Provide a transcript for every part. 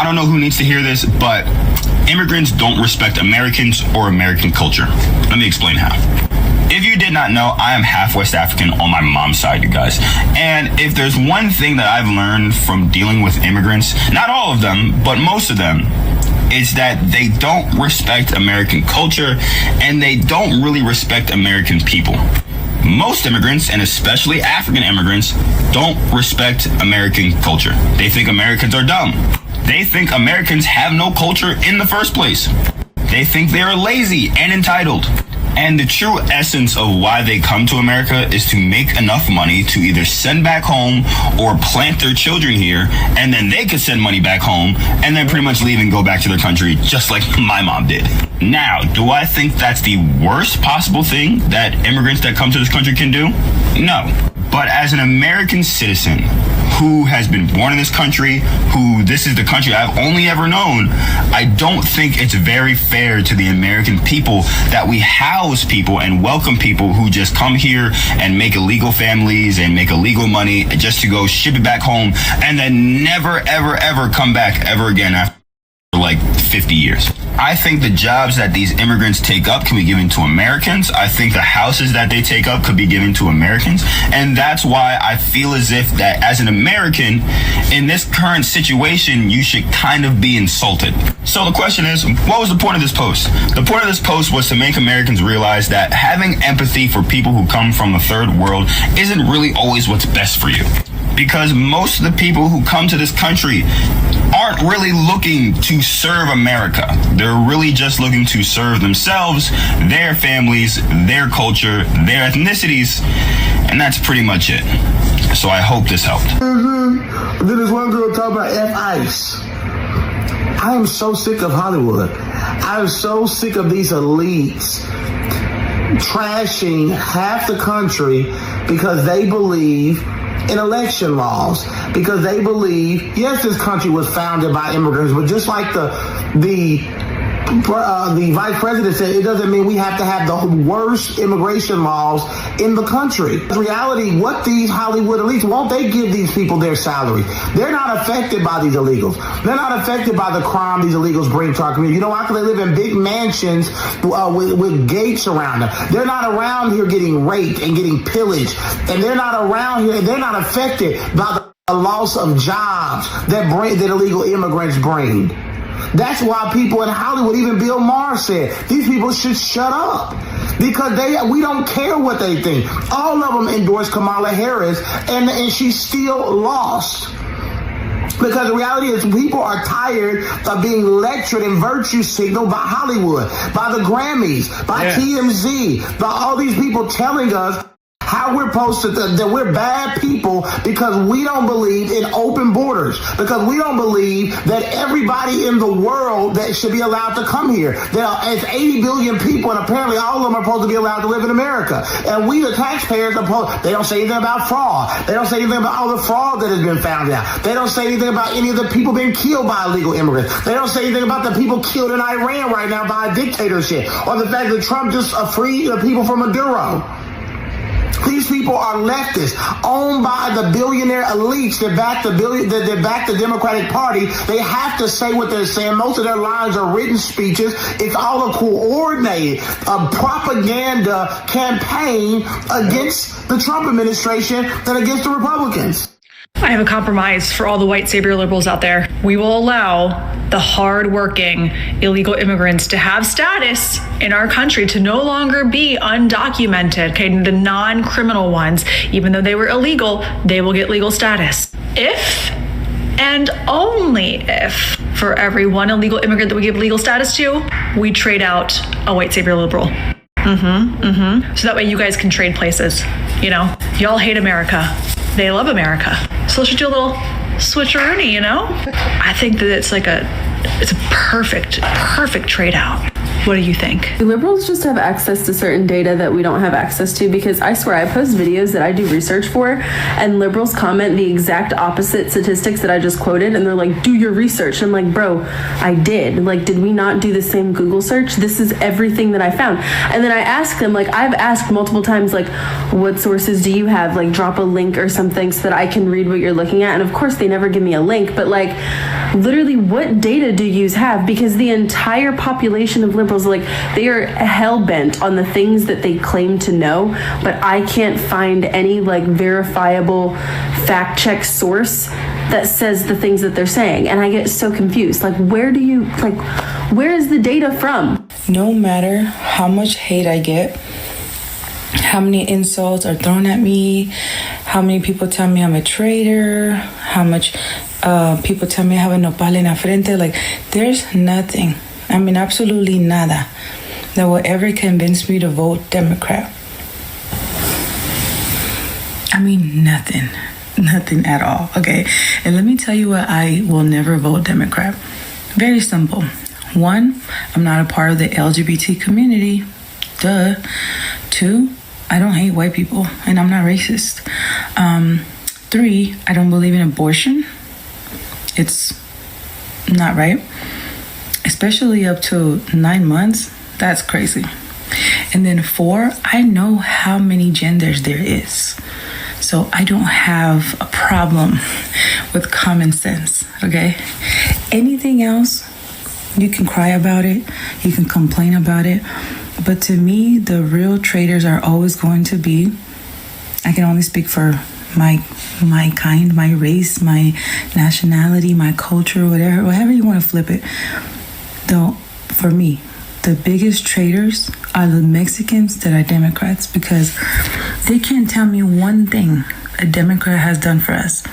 I don't know who needs to hear this, but immigrants don't respect Americans or American culture. Let me explain how. If you did not know, I am half West African on my mom's side, you guys. And if there's one thing that I've learned from dealing with immigrants, not all of them, but most of them, is that they don't respect American culture and they don't really respect American people. Most immigrants, and especially African immigrants, don't respect American culture. They think Americans are dumb. They think Americans have no culture in the first place. They think they are lazy and entitled. And the true essence of why they come to America is to make enough money to either send back home or plant their children here, and then they could send money back home and then pretty much leave and go back to their country just like my mom did. Now, do I think that's the worst possible thing that immigrants that come to this country can do? No. But as an American citizen who has been born in this country, who this is the country I've only ever known, I don't think it's very fair to the American people that we house people and welcome people who just come here and make illegal families and make illegal money just to go ship it back home and then never, ever, ever come back ever again after like 50 years. I think the jobs that these immigrants take up can be given to Americans. I think the houses that they take up could be given to Americans. And that's why I feel as if that as an American, in this current situation, you should kind of be insulted. So the question is, what was the point of this post? The point of this post was to make Americans realize that having empathy for people who come from the third world isn't really always what's best for you. Because most of the people who come to this country aren't really looking to serve America. They're really just looking to serve themselves, their families, their culture, their ethnicities, and that's pretty much it. So I hope this helped. Then there's one girl talking about F-Ice. I am so sick of Hollywood. I am so sick of these elites trashing half the country because they believe in election laws, because they believe, yes, this country was founded by immigrants, but just like the vice president said, it doesn't mean we have to have the worst immigration laws in the country. In reality, what these Hollywood elites, won't they give these people their salary? They're not affected by these illegals. They're not affected by the crime these illegals bring to our community. You know why? Because they live in big mansions with gates around them. They're not around here getting raped and getting pillaged. And they're not around here, they're not affected by the loss of jobs that illegal immigrants bring. That's why people in Hollywood, even Bill Maher said, these people should shut up because we don't care what they think. All of them endorsed Kamala Harris and she still lost. Because the reality is people are tired of being lectured and virtue signaled by Hollywood, by the Grammys, by TMZ, by all these people telling us how we're posted that we're bad people because we don't believe in open borders, because we don't believe that everybody in the world that should be allowed to come here. It's 80 billion people, and apparently all of them are supposed to be allowed to live in America. And we, the taxpayers, they don't say anything about fraud. They don't say anything about all the fraud that has been found out. They don't say anything about any of the people being killed by illegal immigrants. They don't say anything about the people killed in Iran right now by a dictatorship, or the fact that Trump just freed the people from Maduro. These people are leftists, owned by the billionaire elites that back the Democratic Party. They have to say what they're saying. Most of their lines are written speeches. It's all a coordinated propaganda campaign against the Trump administration and against the Republicans. I have a compromise for all the white savior liberals out there. We will allow the hardworking illegal immigrants to have status in our country, to no longer be undocumented. Okay, the non-criminal ones, even though they were illegal, they will get legal status. If and only if, for every one illegal immigrant that we give legal status to, we trade out a white savior liberal. So that way you guys can trade places. You know, y'all hate America. They love America. So let's just do a little switcheroony, you know? I think that it's a perfect trade out. What do you think? Liberals just have access to certain data that we don't have access to, because I swear I post videos that I do research for and liberals comment the exact opposite statistics that I just quoted, and they're like, do your research. I'm like, bro, I did. Like, did we not do the same Google search? This is everything that I found. And then I ask them, like, I've asked multiple times, like, what sources do you have? Like, drop a link or something so that I can read what you're looking at. And of course they never give me a link, but like, literally, what data do you have? Because the entire population of liberals, like, they are hell-bent on the things that they claim to know, but I can't find any like verifiable fact check source that says the things that they're saying. And I get so confused. Like, where is the data from? No matter how much hate I get, how many insults are thrown at me, how many people tell me I'm a traitor, how much people tell me I have a nopal en la frente, like, there's nothing, I mean, absolutely nada, that will ever convince me to vote Democrat. I mean, nothing at all, okay? And let me tell you why I will never vote Democrat. Very simple. One, I'm not a part of the LGBT community. Duh. Two, I don't hate white people, and I'm not racist. Three, I don't believe in abortion. It's not right. Especially up to 9 months. That's crazy. And then four, I know how many genders there is. So I don't have a problem with common sense, okay? Anything else, you can cry about it, you can complain about it. But to me, the real traitors are always going to be, I can only speak for my kind, my race, my nationality, my culture, whatever you want to flip it. Though, for me, the biggest traitors are the Mexicans that are Democrats, because they can't tell me one thing a Democrat has done for us.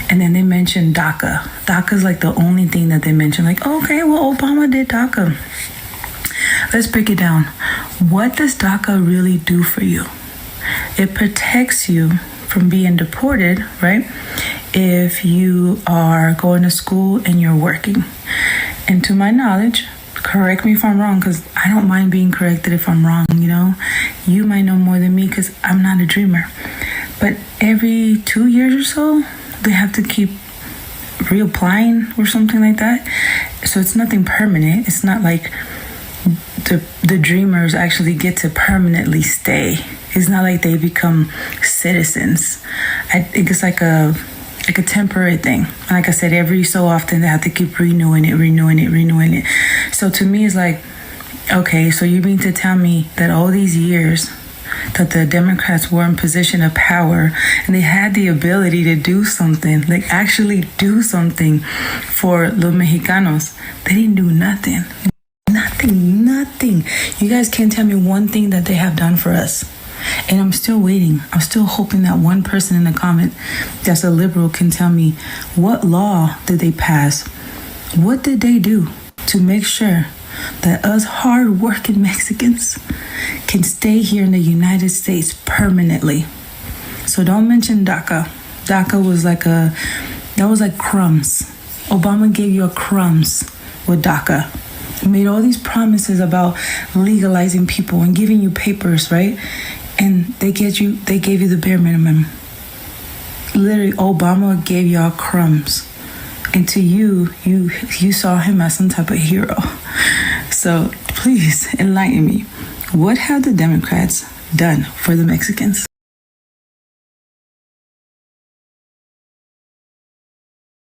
And then they mention DACA. DACA is like the only thing that they mention. Like, okay, well, Obama did DACA. Let's break it down. What does DACA really do for you? It protects you from being deported, right? If you are going to school and you're working. And to my knowledge, correct me if I'm wrong, because I don't mind being corrected if I'm wrong, you know? You might know more than me because I'm not a dreamer. But every 2 years or so, they have to keep reapplying or something like that. So it's nothing permanent. It's not like the dreamers actually get to permanently stay. It's not like they become citizens. I think it's like a temporary thing. Like I said, every so often they have to keep renewing it. So to me, it's like, okay, so you mean to tell me that all these years that the Democrats were in position of power and they had the ability to do something, like actually do something for los Mexicanos, they didn't do nothing. Nothing. You guys can't tell me one thing that they have done for us. And I'm still waiting. I'm still hoping that one person in the comment that's a liberal can tell me, what law did they pass? What did they do to make sure that us hard-working Mexicans can stay here in the United States permanently? So don't mention DACA. DACA was like crumbs. Obama gave you crumbs with DACA. He made all these promises about legalizing people and giving you papers, right? And they gave you the bare minimum. Literally, Obama gave y'all crumbs. And to you saw him as some type of hero. So please enlighten me. What have the Democrats done for the Mexicans?